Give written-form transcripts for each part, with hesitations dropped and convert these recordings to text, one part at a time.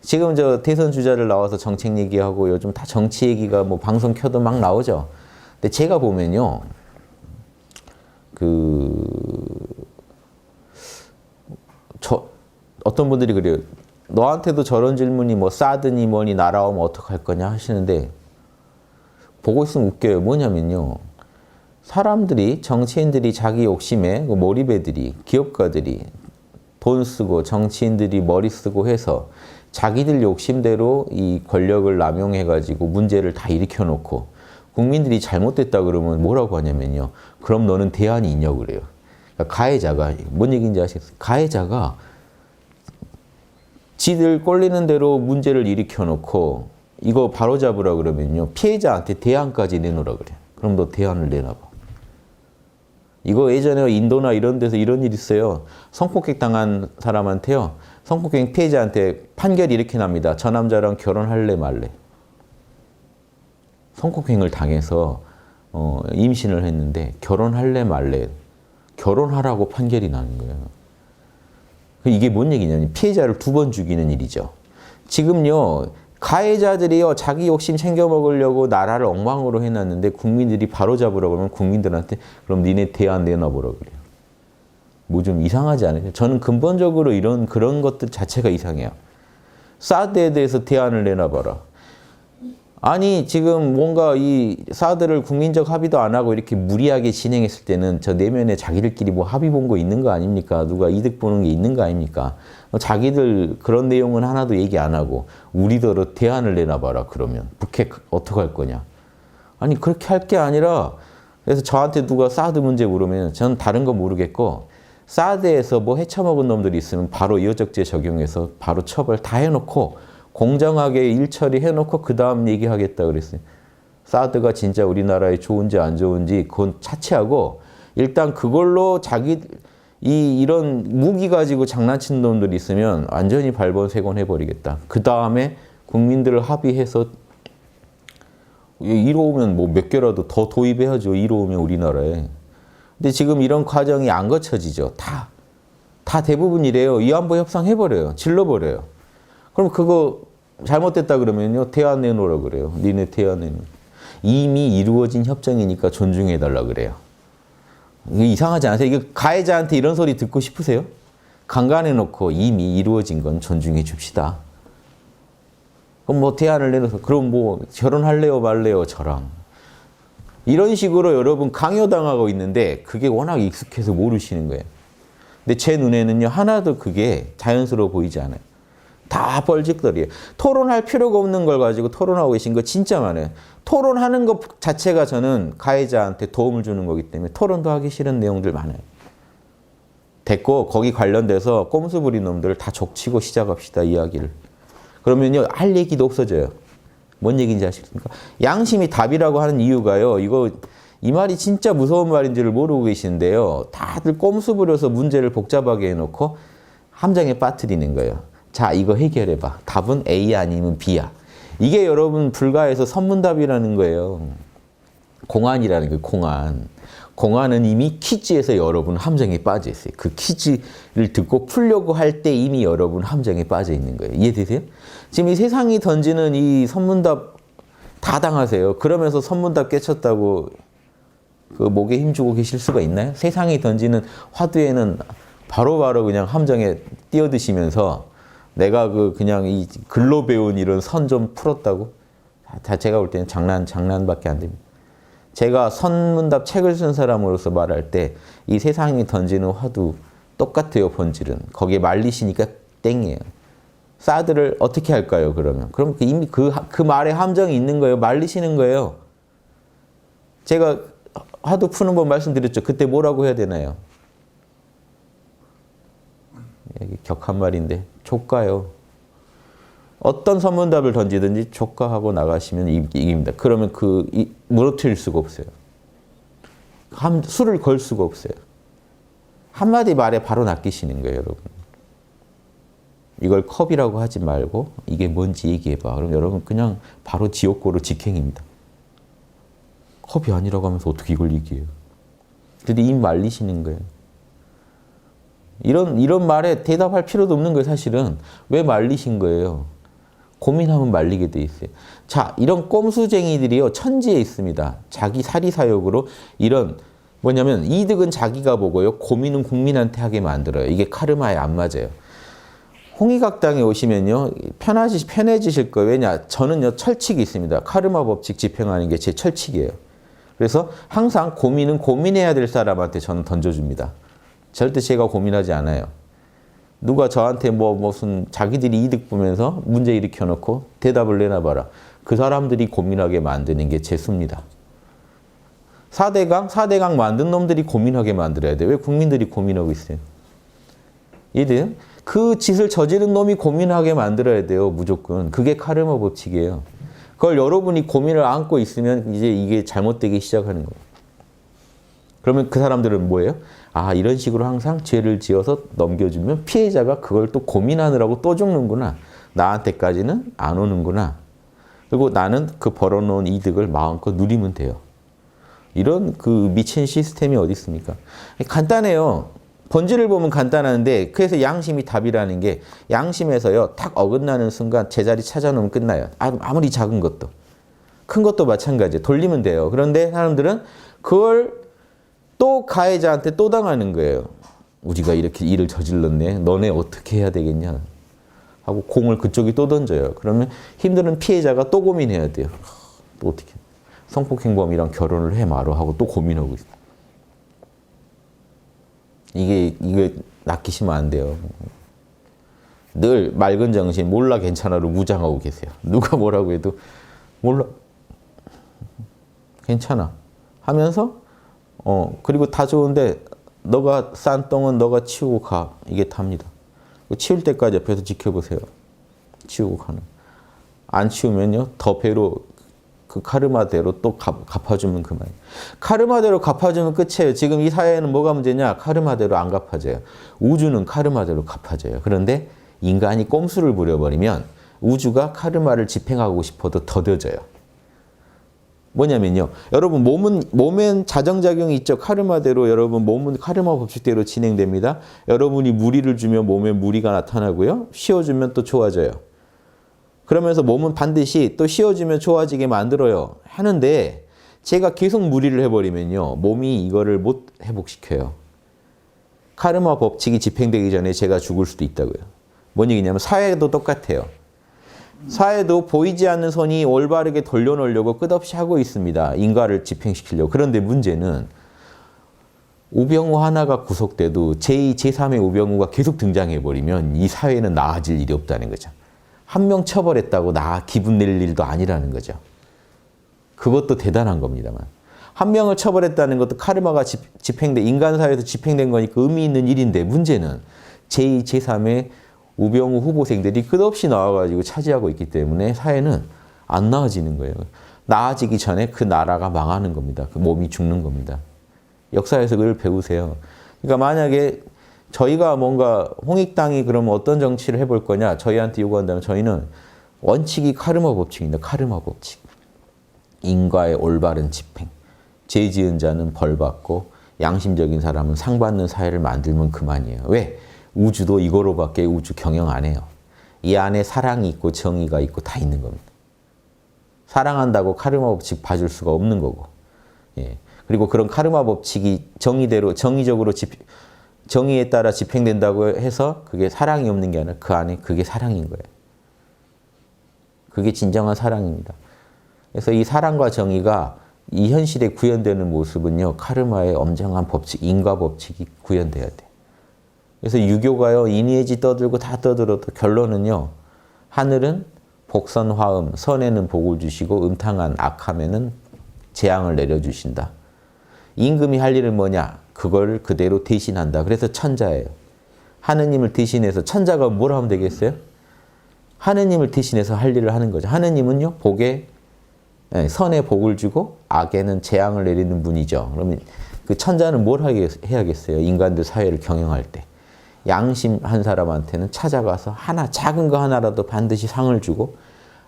지금 저 대선 주자들 나와서 정책 얘기하고 요즘 다 정치 얘기가 뭐 방송 켜도 막 나오죠. 근데 제가 보면요. 어떤 분들이 그래요. 너한테도 저런 질문이 뭐 사드니 뭐니 날아오면 어떡할 거냐 하시는데 보고 있으면 웃겨요. 뭐냐면요. 사람들이, 정치인들이 자기 욕심에 몰입애들이, 기업가들이 돈 쓰고 정치인들이 머리 쓰고 해서 자기들 욕심대로 이 권력을 남용해가지고 문제를 다 일으켜놓고 국민들이 잘못됐다 그러면 뭐라고 하냐면요. 그럼 너는 대안이 있냐고 그래요. 그러니까 가해자가, 뭔 얘기인지 아시겠어요? 가해자가 지들 꼴리는 대로 문제를 일으켜놓고 이거 바로잡으라 그러면요. 피해자한테 대안까지 내놓으라 그래요. 그럼 너 대안을 내놔봐. 이거 예전에 인도나 이런 데서 이런 일이 있어요. 성폭행 당한 사람한테요. 성폭행 피해자한테 판결이 이렇게 납니다. 저 남자랑 결혼할래 말래. 성폭행을 당해서 임신을 했는데 결혼할래 말래. 결혼하라고 판결이 나는 거예요. 이게 뭔 얘기냐면 피해자를 2번 죽이는 일이죠. 지금요. 가해자들이요. 자기 욕심 챙겨 먹으려고 나라를 엉망으로 해놨는데 국민들이 바로잡으라고 하면 국민들한테 그럼 니네 대안 내놔보라 그래요. 뭐 좀 이상하지 않아요? 저는 근본적으로 그런 것들 자체가 이상해요. 사드에 대해서 대안을 내놔봐라. 아니 지금 뭔가 이 사드를 국민적 합의도 안 하고 이렇게 무리하게 진행했을 때는 저 내면에 자기들끼리 뭐 합의 본 거 있는 거 아닙니까? 누가 이득 보는 게 있는 거 아닙니까? 자기들 그런 내용은 하나도 얘기 안 하고 우리더러 대안을 내놔봐라 그러면 북핵 어떡할 거냐? 아니 그렇게 할 게 아니라 그래서 저한테 누가 사드 문제 물으면 저는 다른 거 모르겠고 사드에서 뭐 헤쳐먹은 놈들이 있으면 바로 이어적제 적용해서 바로 처벌 다 해놓고 공정하게 일 처리해놓고 그 다음 얘기하겠다 그랬어요. 사드가 진짜 우리나라에 좋은지 안 좋은지 그건 차치하고 일단 그걸로 이런 무기 가지고 장난치는 놈들이 있으면 완전히 발본색원 해버리겠다. 그 다음에 국민들을 합의해서 이로우면 뭐 몇 개라도 더 도입해야죠. 이로우면 우리나라에. 근데 지금 이런 과정이 안 거쳐지죠. 다 대부분 이래요. 위안부 협상 해버려요. 질러버려요. 그럼 그거 잘못됐다 그러면요. 대안 내놓으라 그래요. 니네 대안 내놓으라. 이미 이루어진 협정이니까 존중해달라 그래요. 이상하지 않으세요? 이거 가해자한테 이런 소리 듣고 싶으세요? 강간해놓고 이미 이루어진 건 존중해 줍시다. 그럼 뭐 대안을 내놓아서 그럼 뭐 결혼할래요 말래요 저랑. 이런 식으로 여러분 강요당하고 있는데 그게 워낙 익숙해서 모르시는 거예요. 근데 제 눈에는요. 하나도 그게 자연스러워 보이지 않아요. 다 뻘짓거리예요. 토론할 필요가 없는 걸 가지고 토론하고 계신 거 진짜 많아요. 토론하는 것 자체가 저는 가해자한테 도움을 주는 거기 때문에 토론도 하기 싫은 내용들 많아요. 됐고 거기 관련돼서 꼼수 부린 놈들을 다 족치고 시작합시다. 이야기를. 그러면요. 할 얘기도 없어져요. 뭔 얘기인지 아십니까? 양심이 답이라고 하는 이유가요. 이 말이 진짜 무서운 말인지를 모르고 계시는데요. 다들 꼼수 부려서 문제를 복잡하게 해놓고 함정에 빠뜨리는 거예요. 자, 이거 해결해봐. 답은 A 아니면 B야. 이게 여러분 불가에서 선문답이라는 거예요. 공안이라는 거예요. 공안. 공안은 이미 퀴즈에서 여러분 함정에 빠져 있어요. 그 퀴즈를 듣고 풀려고 할 때 이미 여러분 함정에 빠져 있는 거예요. 이해되세요? 지금 이 세상이 던지는 이 선문답 다 당하세요. 그러면서 선문답 깨쳤다고 그 목에 힘주고 계실 수가 있나요? 세상이 던지는 화두에는 바로바로 그냥 함정에 뛰어드시면서 내가 그냥 이 글로 배운 이런 선 좀 풀었다고? 다 제가 볼 때는 장난밖에 안 됩니다. 제가 선문답 책을 쓴 사람으로서 말할 때 이 세상이 던지는 화두 똑같아요, 본질은. 거기에 말리시니까 땡이에요. 사드를 어떻게 할까요, 그러면? 그럼 이미 그 말에 함정이 있는 거예요. 말리시는 거예요. 제가 화두 푸는 법 말씀드렸죠. 그때 뭐라고 해야 되나요? 격한 말인데 조가요. 어떤 선문답을 던지든지 조가하고 나가시면 이깁니다. 그러면 무너뜨릴 수가 없어요. 수를 걸 수가 없어요. 한마디 말에 바로 낚이시는 거예요, 여러분. 이걸 컵이라고 하지 말고 이게 뭔지 얘기해봐. 그럼 여러분 그냥 바로 지옥고로 직행입니다. 컵이 아니라고 하면서 어떻게 이걸 얘기해요? 근데 이미 말리시는 거예요. 이런 말에 대답할 필요도 없는 거예요, 사실은. 왜 말리신 거예요? 고민하면 말리게 돼 있어요. 자, 이런 꼼수쟁이들이요, 천지에 있습니다. 자기 사리사욕으로 이런, 뭐냐면, 이득은 자기가 보고요, 고민은 국민한테 하게 만들어요. 이게 카르마에 안 맞아요. 홍익학당에 오시면요, 편해지실 거예요. 왜냐? 저는요, 철칙이 있습니다. 카르마 법칙 집행하는 게 제 철칙이에요. 그래서 항상 고민은 고민해야 될 사람한테 저는 던져줍니다. 절대 제가 고민하지 않아요. 누가 저한테 무슨 자기들이 이득 보면서 문제 일으켜 놓고 대답을 내놔봐라. 그 사람들이 고민하게 만드는 게 제 수입니다. 4대강 만든 놈들이 고민하게 만들어야 돼. 왜 국민들이 고민하고 있어요? 이들 그 짓을 저지른 놈이 고민하게 만들어야 돼요. 무조건. 그게 카르마 법칙이에요. 그걸 여러분이 고민을 안고 있으면 이제 이게 잘못되기 시작하는 거예요. 그러면 그 사람들은 뭐예요? 아, 이런 식으로 항상 죄를 지어서 넘겨주면 피해자가 그걸 또 고민하느라고 또 죽는구나. 나한테까지는 안 오는구나. 그리고 나는 그 벌어놓은 이득을 마음껏 누리면 돼요. 이런 그 미친 시스템이 어디 있습니까? 간단해요. 본질을 보면 간단한데 그래서 양심이 답이라는 게 양심에서요. 탁 어긋나는 순간 제자리 찾아놓으면 끝나요. 아무리 작은 것도. 큰 것도 마찬가지예요. 돌리면 돼요. 그런데 사람들은 그걸 또 가해자한테 또 당하는 거예요. 우리가 이렇게 일을 저질렀네. 너네 어떻게 해야 되겠냐. 하고 공을 그쪽이 또 던져요. 그러면 힘드는 피해자가 또 고민해야 돼요. 또 어떻게. 성폭행범이랑 결혼을 해 말어 하고 또 고민하고 있어요. 이게 낚이시면 안 돼요. 늘 맑은 정신, 몰라 괜찮아로 무장하고 계세요. 누가 뭐라고 해도 몰라 괜찮아 하면서 그리고 다 좋은데 너가 싼 똥은 너가 치우고 가. 이게 답니다. 치울 때까지 옆에서 지켜보세요. 치우고 가는. 안 치우면요 더 배로 그 카르마대로 또 갚아주면 그만이에요. 카르마대로 갚아주면 끝이에요. 지금 이 사회에는 뭐가 문제냐? 카르마대로 안 갚아져요. 우주는 카르마대로 갚아져요. 그런데 인간이 꼼수를 부려버리면 우주가 카르마를 집행하고 싶어도 더뎌져요. 뭐냐면요. 여러분 몸엔 자정작용이 있죠. 카르마대로 여러분 몸은 카르마 법칙대로 진행됩니다. 여러분이 무리를 주면 몸에 무리가 나타나고요. 쉬어주면 또 좋아져요. 그러면서 몸은 반드시 또 쉬어주면 좋아지게 만들어요. 하는데 제가 계속 무리를 해버리면요. 몸이 이거를 못 회복시켜요. 카르마 법칙이 집행되기 전에 제가 죽을 수도 있다고요. 뭔 얘기냐면 사회도 똑같아요. 사회도 보이지 않는 선이 올바르게 돌려놓으려고 끝없이 하고 있습니다. 인과를 집행시키려고. 그런데 문제는 우병우 하나가 구속돼도 제2, 제3의 우병우가 계속 등장해버리면 이 사회는 나아질 일이 없다는 거죠. 한 명 처벌했다고 기분 낼 일도 아니라는 거죠. 그것도 대단한 겁니다만. 한 명을 처벌했다는 것도 카르마가 인간 사회에서 집행된 거니까 의미 있는 일인데 문제는 제2, 제3의 우병우 후보생들이 끝없이 나와가지고 차지하고 있기 때문에 사회는 안 나아지는 거예요. 나아지기 전에 그 나라가 망하는 겁니다. 그 몸이 죽는 겁니다. 역사에서 그걸 배우세요. 그러니까 만약에 저희가 뭔가 홍익당이 그러면 어떤 정치를 해볼 거냐 저희한테 요구한다면 저희는 원칙이 카르마 법칙입니다. 카르마 법칙. 인과의 올바른 집행. 죄 지은 자는 벌 받고 양심적인 사람은 상 받는 사회를 만들면 그만이에요. 왜? 우주도 이거로밖에 우주 경영 안 해요. 이 안에 사랑이 있고 정의가 있고 다 있는 겁니다. 사랑한다고 카르마 법칙 봐줄 수가 없는 거고. 예. 그리고 그런 카르마 법칙이 정의적으로 정의에 따라 집행된다고 해서 그게 사랑이 없는 게 아니라 그 안에 그게 사랑인 거예요. 그게 진정한 사랑입니다. 그래서 이 사랑과 정의가 이 현실에 구현되는 모습은요. 카르마의 엄정한 법칙, 인과 법칙이 구현돼야 돼요. 그래서 유교가요. 인의해지 떠들고 다 떠들어도 결론은요. 하늘은 복선화음, 선에는 복을 주시고 음탕한 악함에는 재앙을 내려주신다. 임금이 할 일은 뭐냐? 그걸 그대로 대신한다. 그래서 천자예요. 하느님을 대신해서 천자가 뭘 하면 되겠어요? 하느님을 대신해서 할 일을 하는 거죠. 하느님은요. 선에 복을 주고 악에는 재앙을 내리는 분이죠. 그러면 그 천자는 뭘 해야겠어요? 인간들 사회를 경영할 때. 양심한 사람한테는 찾아가서 작은 거 하나라도 반드시 상을 주고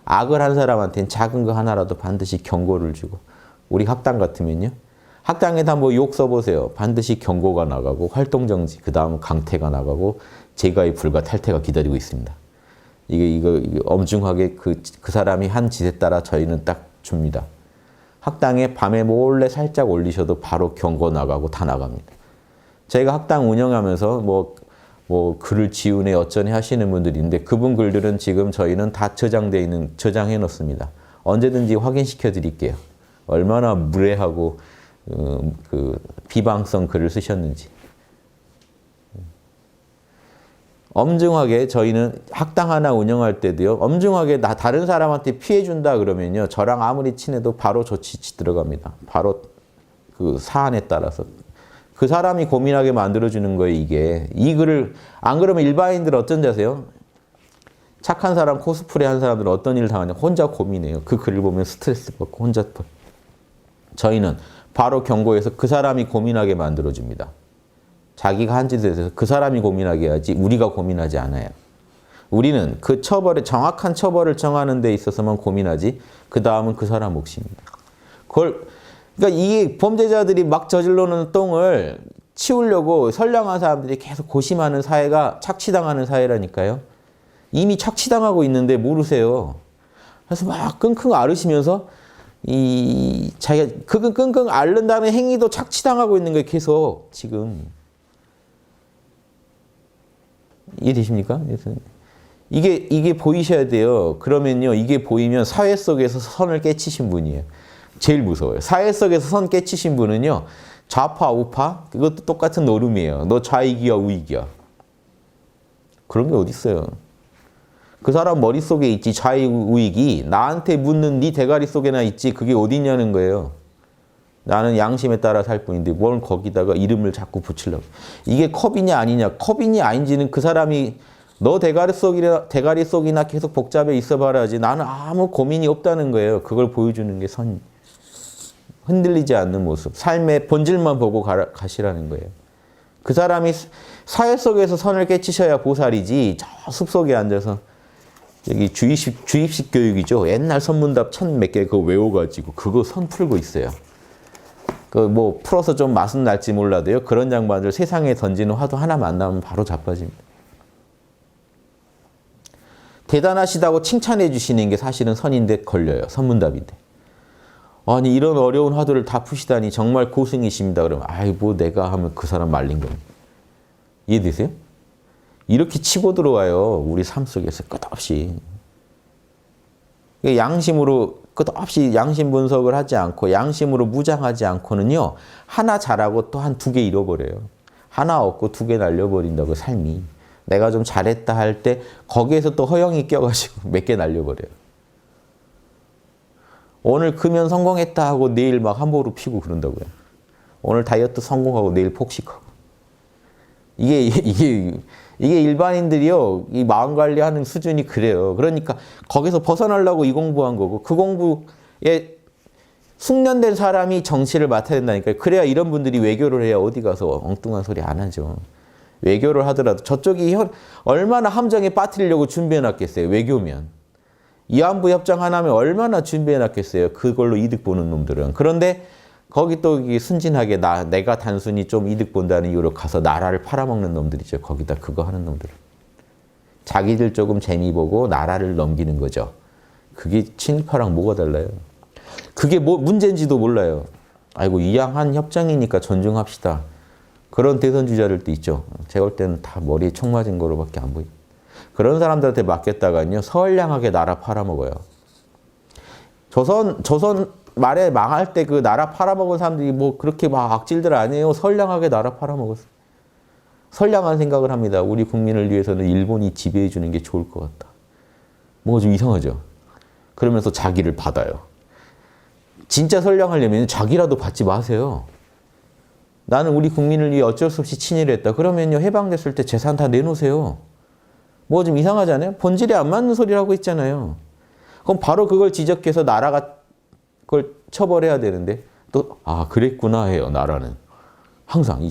악을 한 사람한테는 작은 거 하나라도 반드시 경고를 주고 우리 학당 같으면요. 학당에다 욕 써보세요. 반드시 경고가 나가고 활동정지, 그 다음 강퇴가 나가고 재가입 불가 탈퇴가 기다리고 있습니다. 이거 엄중하게 그 사람이 한 짓에 따라 저희는 딱 줍니다. 학당에 밤에 몰래 살짝 올리셔도 바로 경고 나가고 다 나갑니다. 저희가 학당 운영하면서 뭐 글을 지우네 어쩌네 하시는 분들이 있는데 그분 글들은 지금 저희는 다 저장해 놓습니다. 언제든지 확인시켜 드릴게요. 얼마나 무례하고 그 비방성 글을 쓰셨는지. 엄중하게 저희는 학당 하나 운영할 때도요. 엄중하게 다른 사람한테 피해 준다 그러면요. 저랑 아무리 친해도 바로 조치 들어갑니다. 바로 그 사안에 따라서. 그 사람이 고민하게 만들어주는 거예요, 이게. 이 글을, 안 그러면 일반인들 어쩐지 아세요? 착한 사람, 코스프레 한 사람들은 어떤 일을 당하냐? 혼자 고민해요. 그 글을 보면 스트레스 받고 혼자. 저희는 바로 경고해서 그 사람이 고민하게 만들어줍니다. 자기가 한 짓에 대해서 그 사람이 고민하게 해야지 우리가 고민하지 않아요. 우리는 그 정확한 처벌을 정하는 데 있어서만 고민하지 그 다음은 그 사람 몫입니다. 그러니까 이 범죄자들이 막 저질러놓은 똥을 치우려고 선량한 사람들이 계속 고심하는 사회가 착취당하는 사회라니까요. 이미 착취당하고 있는데 모르세요. 그래서 막 끙끙 앓으시면서 자기가 그 끙끙 앓는다는 행위도 착취당하고 있는 거예요. 계속 지금. 이해되십니까? 이게 보이셔야 돼요. 그러면요, 이게 보이면 사회 속에서 선을 깨치신 분이에요. 제일 무서워요. 사회 속에서 선 깨치신 분은요, 좌파, 우파, 그것도 똑같은 노름이에요. 너 좌익이야, 우익이야. 그런 게 어디 있어요? 그 사람 머릿속에 있지, 좌익, 우익이. 나한테 묻는 네 대가리 속에나 있지, 그게 어디 있냐는 거예요. 나는 양심에 따라 살 뿐인데 뭘 거기다가 이름을 자꾸 붙이려고. 이게 컵이냐 아니냐. 컵이냐 아닌지는 그 사람이 너 대가리 속이나 계속 복잡해 있어봐라지. 나는 아무 고민이 없다는 거예요. 그걸 보여주는 게 선. 흔들리지 않는 모습. 삶의 본질만 보고 가시라는 거예요. 그 사람이 사회 속에서 선을 깨치셔야 보살이지. 저 숲속에 앉아서 여기 주입식 교육이죠. 옛날 선문답 1000몇 개 그거 외워가지고 그거 선 풀고 있어요. 풀어서 좀 맛은 날지 몰라도요. 그런 양반들 세상에 던지는 화도 하나 만나면 바로 자빠집니다. 대단하시다고 칭찬해 주시는 게 사실은 선인데 걸려요. 선문답인데. 아니 이런 어려운 화두를 다 푸시다니 정말 고승이십니다. 그러면 내가 하면 그 사람 말린 겁니다. 이해되세요? 이렇게 치고 들어와요. 우리 삶 속에서 끝없이. 양심으로 끝없이 양심 분석을 하지 않고 양심으로 무장하지 않고는요. 하나 잘하고 또 한 2개 잃어버려요. 하나 얻고 2개 날려버린다고 삶이. 내가 좀 잘했다 할 때 거기에서 또 허영이 껴가지고 몇 개 날려버려요. 오늘 금연 성공했다 하고 내일 막 함부로 피고 그런다고요. 오늘 다이어트 성공하고 내일 폭식하고. 이게 일반인들이요, 이 마음 관리하는 수준이 그래요. 그러니까 거기서 벗어나려고 이 공부한 거고, 그 공부에 숙련된 사람이 정치를 맡아야 된다니까요. 그래야 이런 분들이 외교를 해야 어디 가서 엉뚱한 소리 안 하죠. 외교를 하더라도 저쪽이 얼마나 함정에 빠뜨리려고 준비해놨겠어요. 외교면. 위안부 협정 하나면 얼마나 준비해놨겠어요. 그걸로 이득 보는 놈들은. 그런데 거기 또 순진하게 내가 단순히 좀 이득 본다는 이유로 가서 나라를 팔아먹는 놈들이죠. 거기다 그거 하는 놈들. 자기들 조금 재미 보고 나라를 넘기는 거죠. 그게 친일파랑 뭐가 달라요? 그게 뭐 문제인지도 몰라요. 이양한 협정이니까 존중합시다. 그런 대선 주자들도 있죠. 제가 볼 때는 다 머리에 총 맞은 거로밖에 안 보여요. 그런 사람들한테 맡겼다가요. 선량하게 나라 팔아먹어요. 조선 말에 망할 때 그 나라 팔아먹은 사람들이 그렇게 막 악질들 아니에요. 선량하게 나라 팔아먹었어요. 선량한 생각을 합니다. 우리 국민을 위해서는 일본이 지배해 주는 게 좋을 것 같다. 뭐가 좀 이상하죠. 그러면서 자기를 받아요. 진짜 선량하려면 자기라도 받지 마세요. 나는 우리 국민을 위해 어쩔 수 없이 친일을 했다. 그러면요, 해방됐을 때 재산 다 내놓으세요. 뭐 좀 이상하잖아요. 본질에 안 맞는 소리를 하고 있잖아요. 그럼 바로 그걸 지적해서 나라가 그걸 처벌해야 되는데 또 그랬구나 해요. 나라는 항상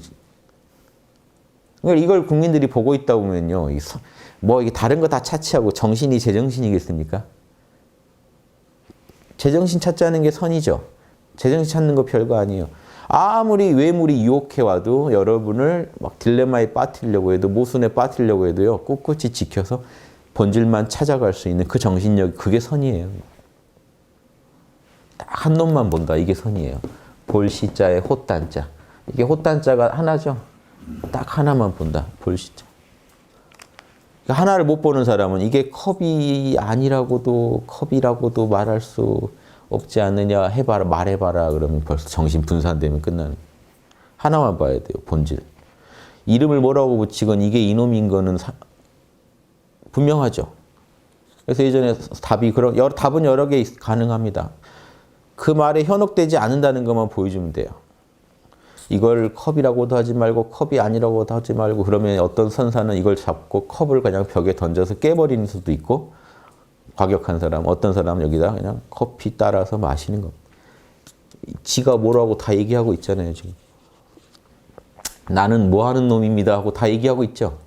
그러니까 이걸 국민들이 보고 있다 보면요, 이게 다른 거 다 차치하고 정신이 제정신이겠습니까? 제정신 찾자는 게 선이죠. 제정신 찾는 거 별거 아니에요. 아무리 외물이 유혹해와도 여러분을 막 딜레마에 빠뜨리려고 해도 모순에 빠뜨리려고 해도요, 꿋꿋이 지켜서 본질만 찾아갈 수 있는 그 정신력, 그게 선이에요. 딱 한 놈만 본다. 이게 선이에요. 볼시자에 호딴자. 이게 호딴자가 하나죠. 딱 하나만 본다. 볼시자. 하나를 못 보는 사람은 이게 컵이 아니라고도 컵이라고도 말할 수 없지 않느냐, 해봐라, 말해봐라 그러면 벌써 정신 분산되면 끝나는 거예요. 하나만 봐야 돼요. 본질. 이름을 뭐라고 붙이건 이게 이놈인 거는 분명하죠. 그래서 예전에 답은 여러 개 가능합니다. 그 말에 현혹되지 않는다는 것만 보여주면 돼요. 이걸 컵이라고도 하지 말고 컵이 아니라고도 하지 말고, 그러면 어떤 선사는 이걸 잡고 컵을 그냥 벽에 던져서 깨버리는 수도 있고, 과격한 사람, 어떤 사람은 여기다 그냥 커피 따라서 마시는 겁니다. 지가 뭐라고 다 얘기하고 있잖아요, 지금. 나는 뭐 하는 놈입니다 하고 다 얘기하고 있죠.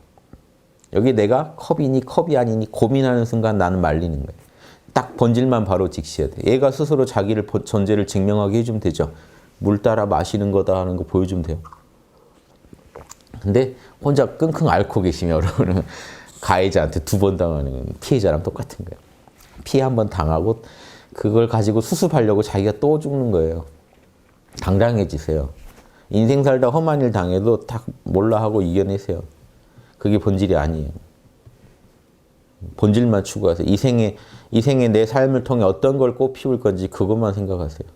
여기 내가 컵이니 컵이 아니니 고민하는 순간 나는 말리는 거예요. 딱 본질만 바로 직시해야 돼. 얘가 스스로 자기를 존재를 증명하게 해주면 되죠. 물 따라 마시는 거다 하는 거 보여주면 돼요. 근데 혼자 끙끙 앓고 계시면 여러분은 가해자한테 2번 당하는 피해자랑 똑같은 거예요. 피해 1번 당하고 그걸 가지고 수습하려고 자기가 또 죽는 거예요. 당당해지세요. 인생 살다 험한 일 당해도 딱 몰라 하고 이겨내세요. 그게 본질이 아니에요. 본질만 추구하세요. 이 생에 내 삶을 통해 어떤 걸 꽃피울 건지 그것만 생각하세요.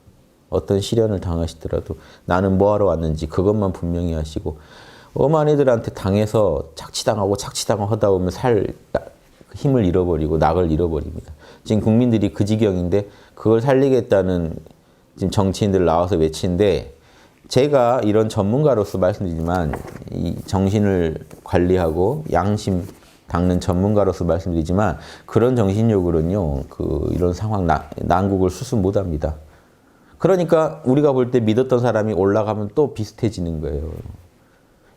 어떤 시련을 당하시더라도 나는 뭐하러 왔는지 그것만 분명히 하시고, 엄한 애들한테 당해서 착취당하고 하다 보면 힘을 잃어버리고 낙을 잃어버립니다. 지금 국민들이 그 지경인데 그걸 살리겠다는 지금 정치인들 나와서 외치는데, 제가 이런 전문가로서 말씀드리지만 이 정신을 관리하고 양심 닦는 전문가로서 말씀드리지만 그런 정신력으로는요, 이런 상황 난국을 수습 못합니다. 그러니까 우리가 볼 때 믿었던 사람이 올라가면 또 비슷해지는 거예요.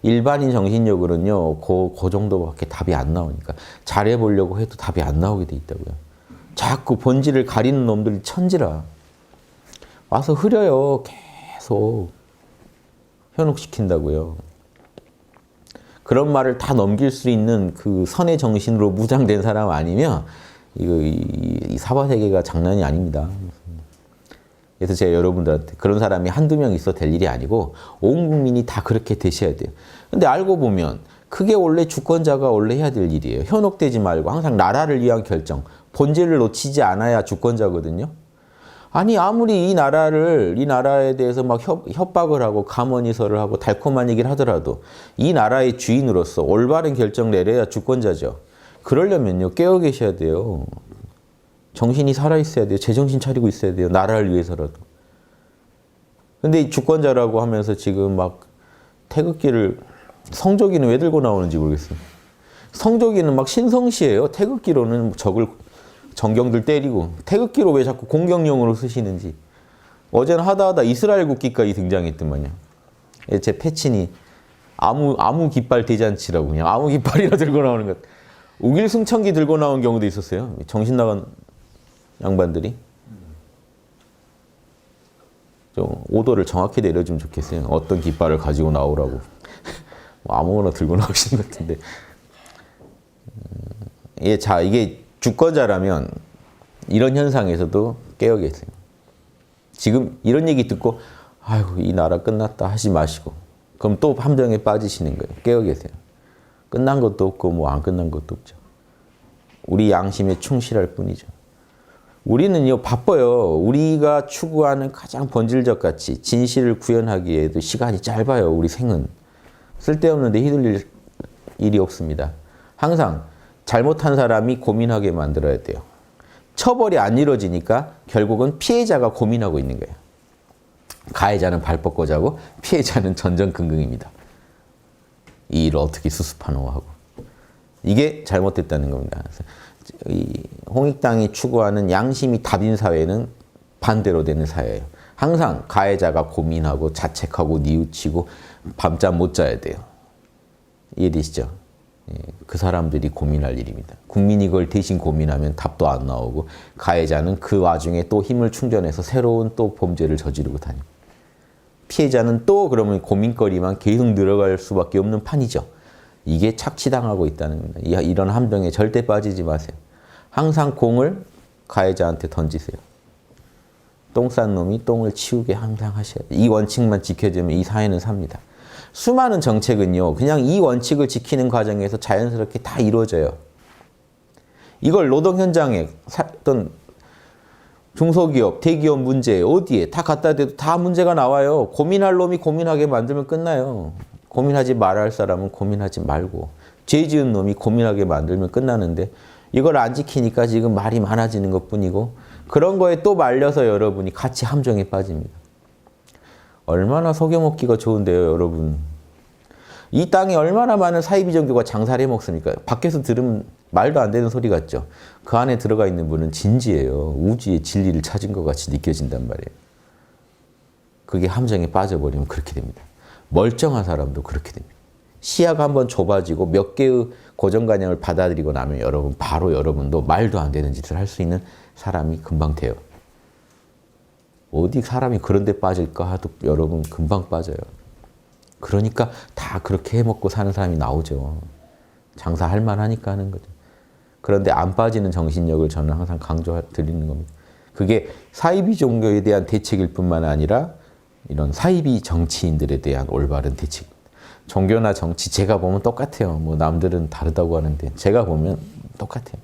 일반인 정신력으로는요, 그 정도밖에 답이 안 나오니까 잘해보려고 해도 답이 안 나오게 돼 있다고요. 자꾸 본질을 가리는 놈들이 천지라. 와서 흐려요. 계속 현혹시킨다고요. 그런 말을 다 넘길 수 있는 그 선의 정신으로 무장된 사람 아니면 이 사바세계가 장난이 아닙니다. 그래서 제가 여러분들한테 그런 사람이 한두 명 있어 될 일이 아니고 온 국민이 다 그렇게 되셔야 돼요. 근데 알고 보면 그게 원래 주권자가 원래 해야 될 일이에요. 현혹되지 말고 항상 나라를 위한 결정, 본질을 놓치지 않아야 주권자거든요. 아니 아무리 이 나라에 대해서 막 협박을 하고 감언이설을 하고 달콤한 얘기를 하더라도 이 나라의 주인으로서 올바른 결정 내려야 주권자죠. 그러려면요 깨어 계셔야 돼요. 정신이 살아있어야 돼요. 제정신 차리고 있어야 돼요. 나라를 위해서라도. 근데 이 주권자라고 하면서 지금 막 태극기를, 성조기는 왜 들고 나오는지 모르겠어요. 성조기는 막 신성시예요. 태극기로는 적을 정경들 때리고, 태극기로 왜 자꾸 공격용으로 쓰시는지. 어제는 하다 이스라엘 국기까지 등장했더만요. 제 패친이 아무 깃발 대잔치라고 그냥 아무 깃발이나 들고 나오는 것. 우길승천기 들고 나온 경우도 있었어요. 정신 나간 양반들이. 좀 오도를 정확히 내려주면 좋겠어요. 어떤 깃발을 가지고 나오라고. 뭐 아무거나 들고 나오시는 것 같은데. 이게 주권자라면 이런 현상에서도 깨어 계세요. 지금 이런 얘기 듣고 아이고 이 나라 끝났다 하지 마시고, 그럼 또 함정에 빠지시는 거예요. 깨어 계세요. 끝난 것도 없고 뭐 안 끝난 것도 없죠. 우리 양심에 충실할 뿐이죠. 우리는요 바빠요. 우리가 추구하는 가장 본질적 가치, 진실을 구현하기에도 시간이 짧아요. 우리 생은. 쓸데없는데 휘둘릴 일이 없습니다. 항상 잘못한 사람이 고민하게 만들어야 돼요. 처벌이 안 이루어지니까 결국은 피해자가 고민하고 있는 거예요. 가해자는 발 뻗고 자고 피해자는 전전긍긍입니다. 이 일을 어떻게 수습하노 하고. 이게 잘못됐다는 겁니다. 이 홍익당이 추구하는 양심이 답인 사회는 반대로 되는 사회예요. 항상 가해자가 고민하고 자책하고 뉘우치고 밤잠 못 자야 돼요. 이해되시죠? 그 사람들이 고민할 일입니다. 국민이 그걸 대신 고민하면 답도 안 나오고 가해자는 그 와중에 또 힘을 충전해서 새로운 또 범죄를 저지르고 다닙니다. 피해자는 또 그러면 고민거리만 계속 늘어갈 수밖에 없는 판이죠. 이게 착취당하고 있다는 겁니다. 이런 함정에 절대 빠지지 마세요. 항상 공을 가해자한테 던지세요. 똥 싼 놈이 똥을 치우게 항상 하셔야 돼요. 이 원칙만 지켜지면 이 사회는 삽니다. 수많은 정책은요, 그냥 이 원칙을 지키는 과정에서 자연스럽게 다 이루어져요. 이걸 노동 현장에 어떤 중소기업, 대기업 문제 어디에 다 갖다 대도 다 문제가 나와요. 고민할 놈이 고민하게 만들면 끝나요. 고민하지 말아야 할 사람은 고민하지 말고 죄 지은 놈이 고민하게 만들면 끝나는데 이걸 안 지키니까 지금 말이 많아지는 것뿐이고 그런 거에 또 말려서 여러분이 같이 함정에 빠집니다. 얼마나 속여먹기가 좋은데요, 여러분. 이 땅에 얼마나 많은 사이비 종교가 장사를 해먹습니까? 밖에서 들으면 말도 안 되는 소리 같죠. 그 안에 들어가 있는 분은 진지해요. 우주의 진리를 찾은 것 같이 느껴진단 말이에요. 그게 함정에 빠져버리면 그렇게 됩니다. 멀쩡한 사람도 그렇게 됩니다. 시야가 한번 좁아지고 몇 개의 고정관념을 받아들이고 나면 여러분 바로 여러분도 말도 안 되는 짓을 할 수 있는 사람이 금방 돼요. 어디 사람이 그런 데 빠질까 하도 여러분 금방 빠져요. 그러니까 다 그렇게 해먹고 사는 사람이 나오죠. 장사할 만하니까 하는 거죠. 그런데 안 빠지는 정신력을 저는 항상 강조드리는 겁니다. 그게 사이비 종교에 대한 대책일 뿐만 아니라 이런 사이비 정치인들에 대한 올바른 대책. 종교나 정치 제가 보면 똑같아요. 뭐 남들은 다르다고 하는데 제가 보면 똑같아요.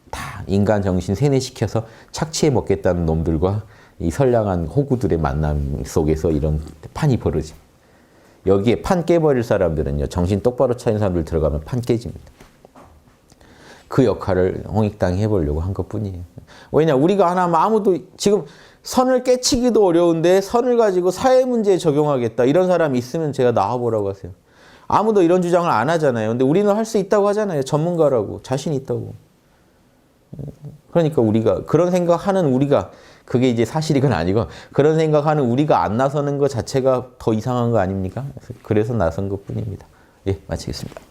다 인간 정신 세뇌시켜서 착취해 먹겠다는 놈들과 이 선량한 호구들의 만남 속에서 이런 판이 벌어집니다. 여기에 판 깨버릴 사람들은요. 정신 똑바로 차린 사람들 들어가면 판 깨집니다. 그 역할을 홍익당이 해보려고 한 것뿐이에요. 왜냐 우리가 하나 아무도 지금 선을 깨치기도 어려운데 선을 가지고 사회 문제에 적용하겠다. 이런 사람이 있으면 제가 나와보라고 하세요. 아무도 이런 주장을 안 하잖아요. 근데 우리는 할 수 있다고 하잖아요. 전문가라고. 자신 있다고. 그러니까 우리가 그런 생각하는 우리가 그게 이제 사실이건 아니고 그런 생각하는 우리가 안 나서는 것 자체가 더 이상한 거 아닙니까? 그래서 나선 것뿐입니다. 예, 마치겠습니다.